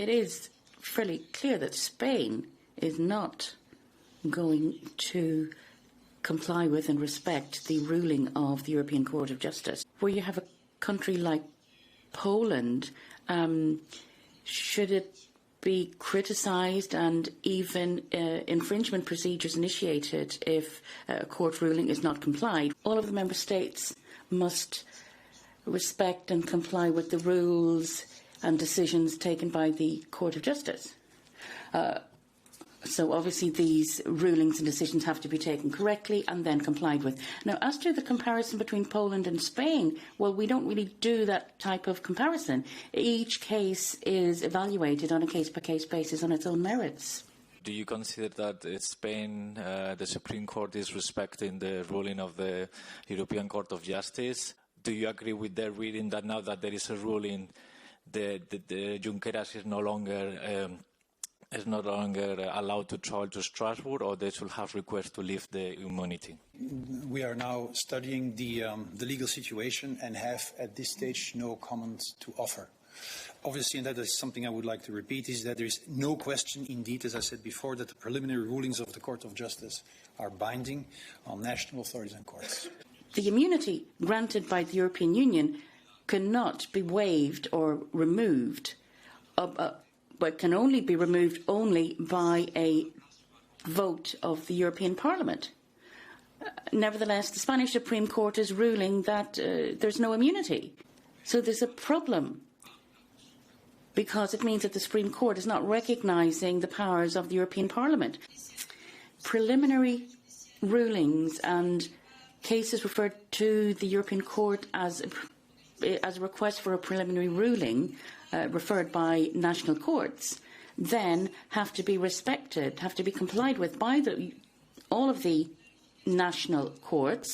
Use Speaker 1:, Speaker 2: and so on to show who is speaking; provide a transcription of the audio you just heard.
Speaker 1: it is fairly clear that Spain is not going to comply with and respect the ruling of the European Court of Justice. Where you have a country like Poland, should it be criticised and even infringement procedures initiated if a court ruling is not complied? All of the member states must respect and comply with the rules and decisions taken by the Court of Justice. So obviously these rulings and decisions have to be taken correctly and then complied with. Now, as to the comparison between Poland and Spain, well, we don't really do that type of comparison. Each case is evaluated on a case-by-case basis on its own merits.
Speaker 2: Do you consider that Spain, the Supreme Court, is respecting the ruling of the European Court of Justice? Do you agree with their reading that now that there is a ruling, the Junqueras is no longer allowed to travel to Strasbourg, or they should have requests to lift the immunity?
Speaker 3: We are now studying the legal situation and have at this stage no comments to offer. Obviously, and that is something I would like to repeat, is that there is no question indeed, as I said before, that the preliminary rulings of the Court of Justice are binding on national authorities and courts.
Speaker 1: The immunity granted by the European Union cannot be waived or removed, but can only be removed by a vote of the European Parliament. Nevertheless, the Spanish Supreme Court is ruling that there's no immunity. So there's a problem, because it means that the Supreme Court is not recognising the powers of the European Parliament. Preliminary rulings and cases referred to the European Court as a request for a preliminary ruling referred by national courts then have to be respected, have to be complied with by all of the national courts.